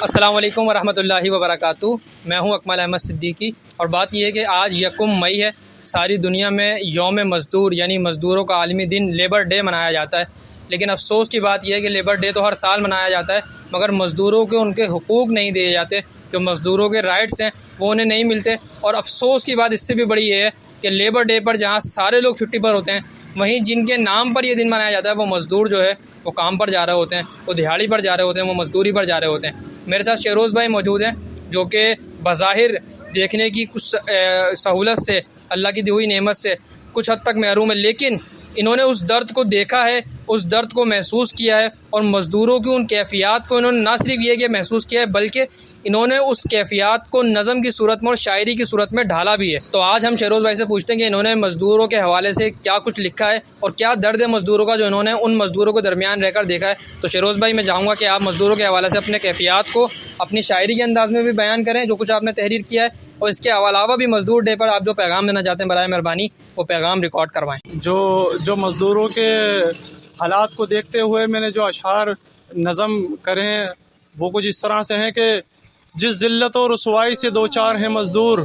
السلام علیکم ورحمۃ اللہ وبرکاتہ۔ میں ہوں اکمل احمد صدیقی، اور بات یہ ہے کہ آج یکم مئی ہے۔ ساری دنیا میں یوم مزدور یعنی مزدوروں کا عالمی دن لیبر ڈے منایا جاتا ہے، لیکن افسوس کی بات یہ ہے کہ لیبر ڈے تو ہر سال منایا جاتا ہے، مگر مزدوروں کو ان کے حقوق نہیں دیے جاتے، جو مزدوروں کے رائٹس ہیں وہ انہیں نہیں ملتے۔ اور افسوس کی بات اس سے بھی بڑی یہ ہے کہ لیبر ڈے پر جہاں سارے لوگ چھٹی پر ہوتے ہیں، وہیں جن کے نام پر یہ دن منایا جاتا ہے وہ مزدور جو ہے وہ کام پر جا رہے ہوتے ہیں، وہ دہاڑی پر جا رہے ہوتے ہیں، وہ مزدوری پر جا رہے ہوتے ہیں۔ میرے ساتھ شہروز بھائی موجود ہیں، جو کہ بظاہر دیکھنے کی کچھ سہولت سے، اللہ کی دی ہوئی نعمت سے کچھ حد تک محروم ہے، لیکن انہوں نے اس درد کو دیکھا ہے، اس درد کو محسوس کیا ہے، اور مزدوروں کی ان کیفیات کو انہوں نے نہ صرف یہ کہ محسوس کیا ہے، بلکہ انہوں نے اس کیفیات کو نظم کی صورت میں اور شاعری کی صورت میں ڈھالا بھی ہے۔ تو آج ہم شہروز بھائی سے پوچھتے ہیں کہ انہوں نے مزدوروں کے حوالے سے کیا کچھ لکھا ہے، اور کیا درد ہے مزدوروں کا جو انہوں نے ان مزدوروں کے درمیان رہ کر دیکھا ہے۔ تو شہروز بھائی، میں چاہوں گا کہ آپ مزدوروں کے حوالے سے اپنے کیفیات کو اپنی شاعری کے انداز میں بھی بیان کریں، جو کچھ آپ نے تحریر کیا ہے، اور اس کے علاوہ بھی مزدور ڈے پر آپ جو پیغام دینا چاہتے ہیں، برائے مہربانی وہ پیغام ریکارڈ کروائیں۔ جو مزدوروں کے حالات کو دیکھتے ہوئے میں نے جو اشعار نظم کرے ہیں، وہ کچھ اس طرح سے ہیں کہ جس ذلت و رسوائی سے دو چار ہیں مزدور،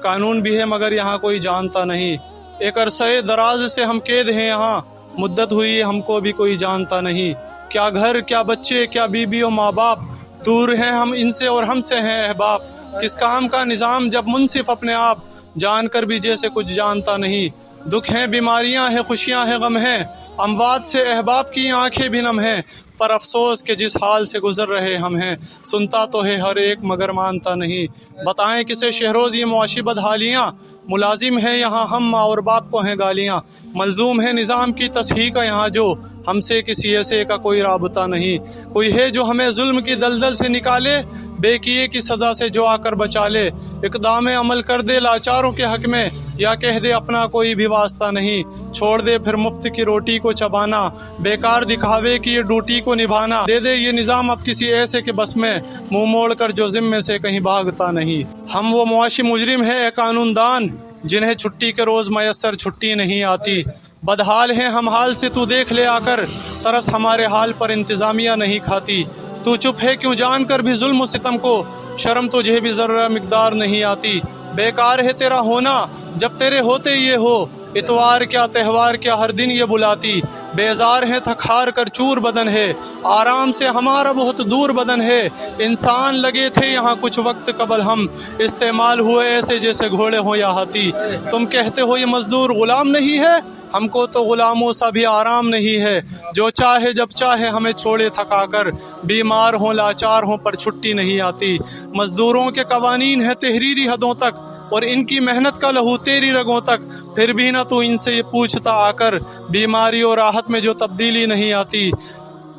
قانون بھی ہے مگر یہاں کوئی جانتا نہیں۔ ایک عرصہ دراز سے ہم قید ہیں یہاں، مدت ہوئی ہم کو بھی کوئی جانتا نہیں۔ کیا گھر، کیا بچے، کیا بیوی و ماں باپ، دور ہیں ہم ان سے اور ہم سے ہیں احباب۔ کس کام کا نظام جب منصف اپنے آپ، جان کر بھی جیسے کچھ جانتا نہیں۔ دکھ ہیں، بیماریاں ہیں، خوشیاں ہیں، غم ہیں، اموات سے احباب کی آنکھیں بھی نم ہیں، پر افسوس کہ جس حال سے گزر رہے ہم ہیں، سنتا تو ہے ہر ایک مگر مانتا نہیں۔ بتائیں کسے شہروز یہ معاشی بدحالیاں، ملازم ہیں یہاں ہم، ماں اور باپ کو ہیں گالیاں، ملزوم ہے نظام کی تصحیح کا یہاں جو، ہم سے کسی ایسے کا کوئی رابطہ نہیں۔ کوئی ہے جو ہمیں ظلم کی دلدل سے نکالے، بے کیے کی سزا سے جو آ کر بچا لے۔ اقدام عمل کر دے لاچاروں کے حق میں، یا کہہ دے اپنا کوئی بھی واسطہ نہیں۔ چھوڑ دے پھر مفت کی روٹی کو چبانا، بیکار دکھاوے کی یہ ڈیوٹی کو نبھانا۔ دے دے یہ نظام اب کسی ایسے کے بس میں، منہ موڑ کر جو ذمے سے کہیں بھاگتا نہیں۔ ہم وہ معاشی مجرم ہیں اے قانون دان، جنہیں چھٹی کے روز میسر چھٹی نہیں آتی۔ بدحال ہیں ہم حال سے تو دیکھ لے آ کر، ترس ہمارے حال پر انتظامیہ نہیں کھاتی۔ تو چپ ہے کیوں جان کر بھی ظلم و ستم کو، شرم تجھے بھی ذرہ مقدار نہیں آتی۔ بیکار ہے تیرا ہونا جب تیرے ہوتے یہ ہو، اتوار کیا تہوار کیا ہر دن یہ بلاتی۔ بیزار ہے تھک ہار کر چور بدن ہے، آرام سے ہمارا بہت دور بدن ہے۔ انسان لگے تھے یہاں کچھ وقت قبل ہم، استعمال ہوئے ایسے جیسے گھوڑے ہوں یا ہاتھی۔ تم کہتے ہو یہ مزدور غلام نہیں ہے، ہم کو تو غلاموں سا بھی آرام نہیں ہے۔ جو چاہے جب چاہے ہمیں چھوڑے تھکا کر، بیمار ہوں لاچار ہوں پر چھٹی نہیں آتی۔ مزدوروں کے قوانین ہے تحریری حدوں تک، اور ان کی محنت کا لہو تیری رگوں تک، پھر بھی نہ تو ان سے یہ پوچھتا آ کر، بیماری اور راحت میں جو تبدیلی نہیں آتی۔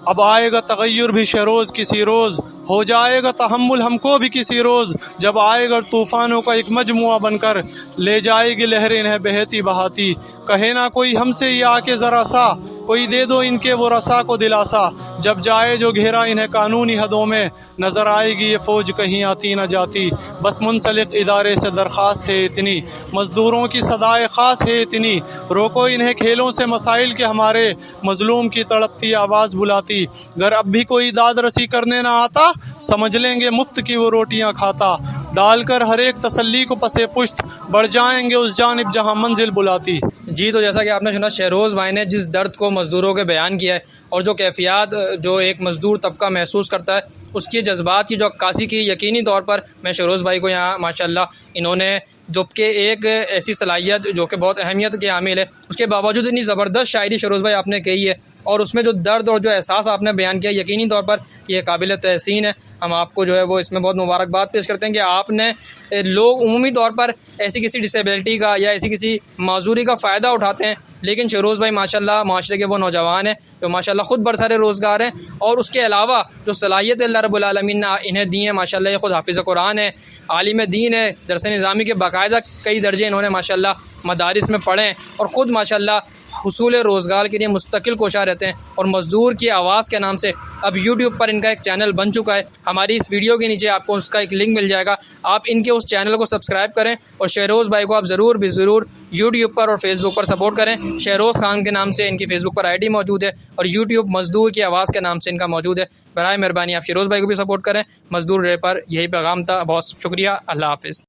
اب آئے گا تغیر بھی شہروز کسی روز، ہو جائے گا تحمل ہم کو بھی کسی روز، جب آئے گا طوفانوں کا ایک مجموعہ بن کر، لے جائے گی لہریں انہیں بہتی بہاتی۔ کہے نہ کوئی ہم سے یہ آ کے ذرا سا، کوئی دے دو ان کے وہ رسا کو دلاسا۔ جب جائے جو گھیرا انہیں قانونی حدوں میں، نظر آئے گی یہ فوج کہیں آتی نہ جاتی۔ بس منسلک ادارے سے درخواست ہے اتنی، مزدوروں کی صدائے خاص ہے اتنی، روکو انہیں کھیلوں سے مسائل کے ہمارے، مظلوم کی تڑپتی آواز بلاتی۔ گر اب بھی کوئی داد رسی کرنے نہ آتا، سمجھ لیں گے مفت کی وہ روٹیاں کھاتا۔ ڈال کر ہر ایک تسلی کو پسے پشت، بڑھ جائیں گے اس جانب جہاں منزل بلاتی۔ جی، تو جیسا کہ آپ نے سنا، شہروز بھائی نے جس درد کو مزدوروں کے بیان کیا ہے، اور جو کیفیات جو ایک مزدور طبقہ محسوس کرتا ہے، اس کی جذبات کی جو عکاسی کی، یقینی طور پر میں شہروز بھائی کو یہاں ماشاءاللہ انہوں نے جو کہ ایک ایسی صلاحیت جو کہ بہت اہمیت کے حامل ہے، اس کے باوجود اتنی زبردست شاعری شہروز بھائی آپ نے کہی ہے، اور اس میں جو درد اور جو احساس آپ نے بیان کیا، یقینی طور پر یہ قابل تحسین ہے۔ ہم آپ کو جو ہے وہ اس میں بہت مبارکباد پیش کرتے ہیں کہ آپ نے، لوگ عمومی طور پر ایسی کسی ڈسیبلٹی کا یا ایسی کسی معذوری کا فائدہ اٹھاتے ہیں، لیکن شہروز بھائی ماشاءاللہ معاشرے کے وہ نوجوان ہیں جو ماشاءاللہ خود برسر روزگار ہیں، اور اس کے علاوہ جو صلاحیت اللہ رب العالمین نے انہیں دی ہیں، ماشاءاللہ یہ خود حافظ قرآن ہے، عالم دین ہے، درس نظامی کے باقاعدہ کئی درجے انہوں نے ماشاءاللہ مدارس میں پڑھے ہیں، اور خود ماشاءاللہ حصول روزگار کے لیے مستقل کوشاں رہتے ہیں، اور مزدور کی آواز کے نام سے اب یوٹیوب پر ان کا ایک چینل بن چکا ہے۔ ہماری اس ویڈیو کے نیچے آپ کو اس کا ایک لنک مل جائے گا، آپ ان کے اس چینل کو سبسکرائب کریں، اور شہروز بھائی کو آپ ضرور یوٹیوب پر اور فیس بک پر سپورٹ کریں۔ شہروز خان کے نام سے ان کی face book per I D موجود ہے، اور یوٹیوب مزدور کی آواز کے نام سے ان کا موجود ہے۔ برائے مہربانی آپ شہروز بھائی کو بھی سپورٹ کریں۔ مزدور ڈے پر یہی پیغام تھا، بہت شکریہ، اللہ حافظ۔